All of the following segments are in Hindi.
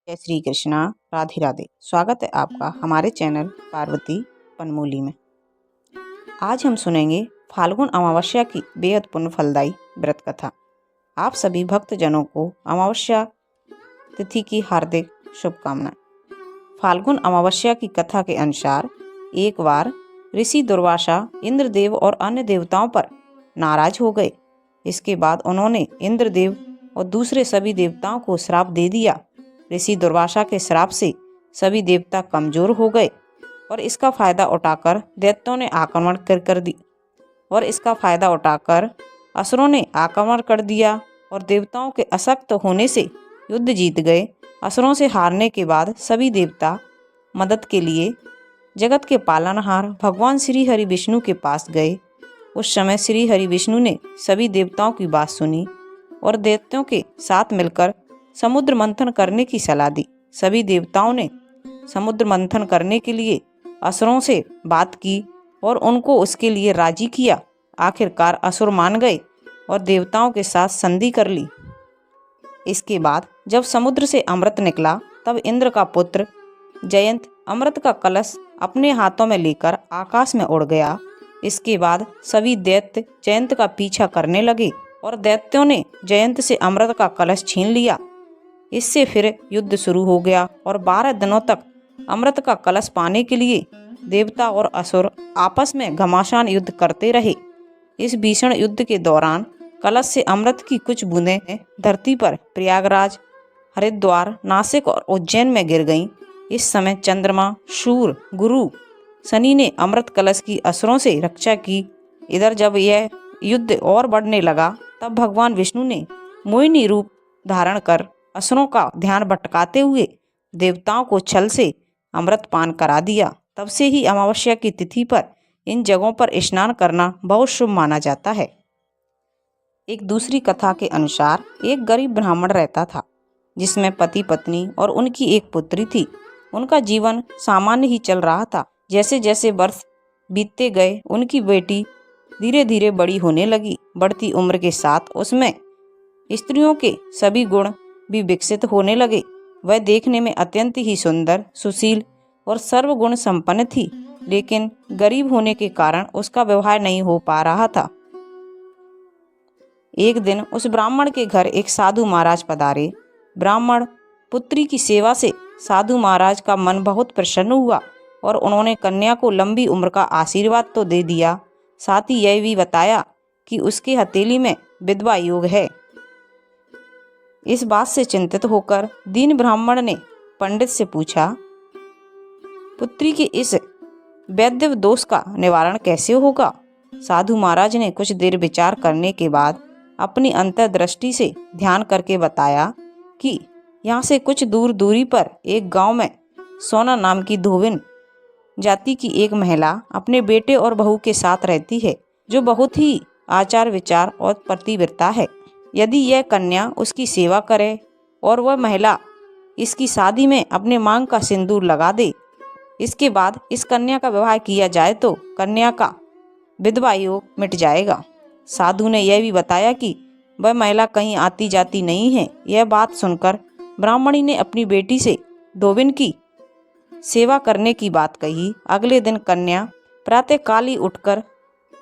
जय श्री कृष्णा। राधे राधे। स्वागत है आपका हमारे चैनल पार्वती पनमोली में। आज हम सुनेंगे फाल्गुन अमावस्या की बेहद पुण्य फलदायी व्रत कथा। आप सभी भक्तजनों को अमावस्या तिथि की हार्दिक शुभकामनाएं। फाल्गुन अमावस्या की कथा के अनुसार एक बार ऋषि दुर्वासा इंद्रदेव और अन्य देवताओं पर नाराज हो गए। इसके बाद उन्होंने इंद्रदेव और दूसरे सभी देवताओं को श्राप दे दिया। ऋषि दुर्वासा के श्राप से सभी देवता कमजोर हो गए और इसका फायदा उठाकर दैत्यों ने आक्रमण कर दी और इसका फायदा उठाकर असुरों ने आक्रमण कर दिया और देवताओं के अशक्त होने से युद्ध जीत गए। असुरों से हारने के बाद सभी देवता मदद के लिए जगत के पालनहार भगवान श्री हरि विष्णु के पास गए। उस समय श्री हरि विष्णु ने सभी देवताओं की बात सुनी और दैत्यों के साथ मिलकर समुद्र मंथन करने की सलाह दी। सभी देवताओं ने समुद्र मंथन करने के लिए असुरों से बात की और उनको उसके लिए राजी किया। आखिरकार असुर मान गए और देवताओं के साथ संधि कर ली। इसके बाद जब समुद्र से अमृत निकला तब इंद्र का पुत्र जयंत अमृत का कलश अपने हाथों में लेकर आकाश में उड़ गया। इसके बाद सभी दैत्य जयंत का पीछा करने लगे और दैत्यों ने जयंत से अमृत का कलश छीन लिया। इससे फिर युद्ध शुरू हो गया और 12 दिनों तक अमृत का कलश पाने के लिए देवता और असुर आपस में घमासान युद्ध करते रहे। इस भीषण युद्ध के दौरान कलश से अमृत की कुछ बूंदें धरती पर प्रयागराज, हरिद्वार, नासिक और उज्जैन में गिर गईं। इस समय चंद्रमा, सूर्य, गुरु, शनि ने अमृत कलश की असुरों से रक्षा की। इधर जब यह युद्ध और बढ़ने लगा तब भगवान विष्णु ने मोहिनी रूप धारण कर असुरों का ध्यान भटकाते हुए देवताओं को छल से अमृत पान करा दिया। तब से ही अमावस्या की तिथि पर इन जगहों पर स्नान करना बहुत शुभ माना जाता है। एक दूसरी कथा के अनुसार एक गरीब ब्राह्मण रहता था जिसमें पति पत्नी और उनकी एक पुत्री थी। उनका जीवन सामान्य ही चल रहा था। जैसे जैसे वर्ष बीतते गए उनकी बेटी धीरे धीरे बड़ी होने लगी। बढ़ती उम्र के साथ उसमें स्त्रियों के सभी गुण भी विकसित होने लगे। वह देखने में अत्यंत ही सुंदर, सुशील और सर्वगुण संपन्न थी, लेकिन गरीब होने के कारण उसका व्यवहार नहीं हो पा रहा था। एक दिन उस ब्राह्मण के घर एक साधु महाराज पधारे। ब्राह्मण पुत्री की सेवा से साधु महाराज का मन बहुत प्रसन्न हुआ और उन्होंने कन्या को लंबी उम्र का आशीर्वाद तो दे दिया, साथ ही यह भी बताया कि उसके हथेली में विधवा योग है। इस बात से चिंतित होकर दीन ब्राह्मण ने पंडित से पूछा, पुत्री के इस वैद्य दोष का निवारण कैसे होगा? साधु महाराज ने कुछ देर विचार करने के बाद अपनी अंतर्दृष्टि से ध्यान करके बताया कि यहाँ से कुछ दूरी पर एक गांव में सोना नाम की धोबिन जाति की एक महिला अपने बेटे और बहू के साथ रहती है, जो बहुत ही आचार विचार और पतिव्रता है। यदि यह कन्या उसकी सेवा करे और वह महिला इसकी शादी में अपने मांग का सिंदूर लगा दे, इसके बाद इस कन्या का विवाह किया जाए तो कन्या का विधवा योग मिट जाएगा। साधु ने यह भी बताया कि वह महिला कहीं आती जाती नहीं है। यह बात सुनकर ब्राह्मणी ने अपनी बेटी से धोबिन की सेवा करने की बात कही। अगले दिन कन्या प्रातःकाल ही उठकर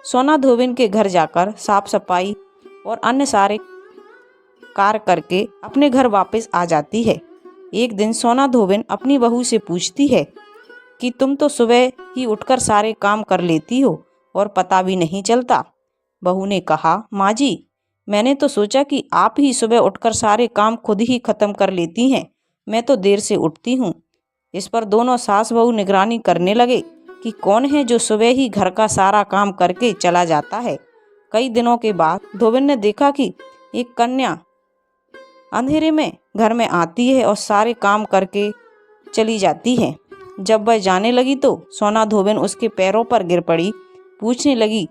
सोना धोबिन के घर जाकर साफ सफाई और अन्य सारे कार्य करके अपने घर वापस आ जाती है। एक दिन सोना धोबिन अपनी बहू से पूछती है कि तुम तो सुबह ही उठकर सारे काम कर लेती हो और पता भी नहीं चलता। बहू ने कहा, माँ जी, मैंने तो सोचा कि आप ही सुबह उठकर सारे काम खुद ही खत्म कर लेती हैं, मैं तो देर से उठती हूँ। इस पर दोनों सास बहू निगरानी करने लगे कि कौन है जो सुबह ही घर का सारा काम करके चला जाता है। कई दिनों के बाद धोबिन ने देखा कि एक कन्या अंधेरे में घर में आती है और सारे काम करके चली जाती है। जब वह जाने लगी तो सोना धोबिन उसके पैरों पर गिर पड़ी, पूछने लगी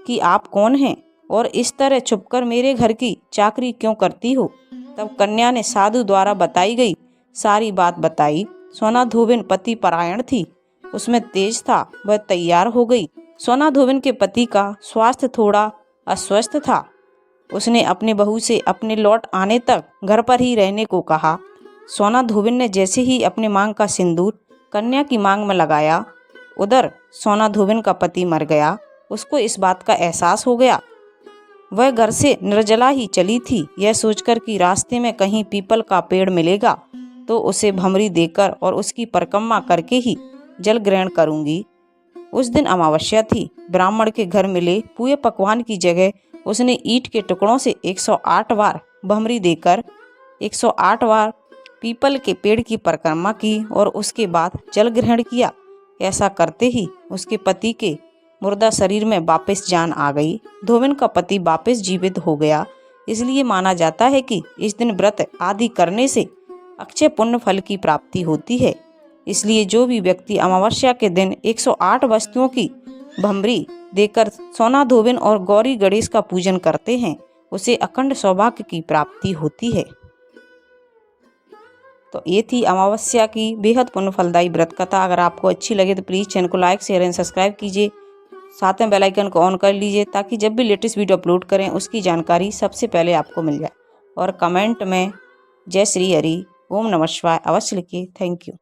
कि आप कौन हैं और इस तरह छुपकर मेरे घर की चाकरी क्यों करती हो? तब कन्या ने साधु द्वारा बताई गई सारी बात बताई। सोना धोबिन पति परायण थी, उसमें तेज था। वह तैयार हो गई। सोना धोबिन के पति का स्वास्थ्य थोड़ा अस्वस्थ था। उसने अपने बहू से अपने लौट आने तक घर पर ही रहने को कहा सोना धोबिन ने जैसे ही अपने मांग का सिंदूर कन्या की मांग में लगाया, उधर सोना धोबिन का पति मर गया। उसको इस बात का एहसास हो गया। वह घर से निर्जला ही चली थी, यह सोचकर कि रास्ते में कहीं पीपल का पेड़ मिलेगा तो उसे भमरी देकर और उसकी परिक्रमा करके ही जल ग्रहण करूंगी। उस दिन अमावस्या थी। ब्राह्मण के घर मिले पूरे पकवान की जगह उसने ईंट के टुकड़ों से 108 बार भमरी देकर 108 बार पीपल के पेड़ की परिक्रमा की और उसके बाद जल ग्रहण किया। ऐसा करते ही उसके पति के मुर्दा शरीर में वापस जान आ गई। धोबिन का पति वापस जीवित हो गया। इसलिए माना जाता है कि इस दिन व्रत आदि करने से अक्षय पुण्य फल की प्राप्ति होती है। इसलिए जो भी व्यक्ति अमावस्या के दिन 108 वस्तुओं की भमरी देकर सोना धोबिन और गौरी गणेश का पूजन करते हैं, उसे अखंड सौभाग्य की प्राप्ति होती है। तो ये थी अमावस्या की बेहद पुण्य फलदायी व्रत कथा। अगर आपको अच्छी लगे तो प्लीज़ चैनल को लाइक, शेयर एंड सब्सक्राइब कीजिए। साथ में बेल आइकन को ऑन कर लीजिए ताकि जब भी लेटेस्ट वीडियो अपलोड करें उसकी जानकारी सबसे पहले आपको मिल जाए। और कमेंट में जय श्री हरि, ओम नमः शिवाय अवश्य लिखिए। Thank you.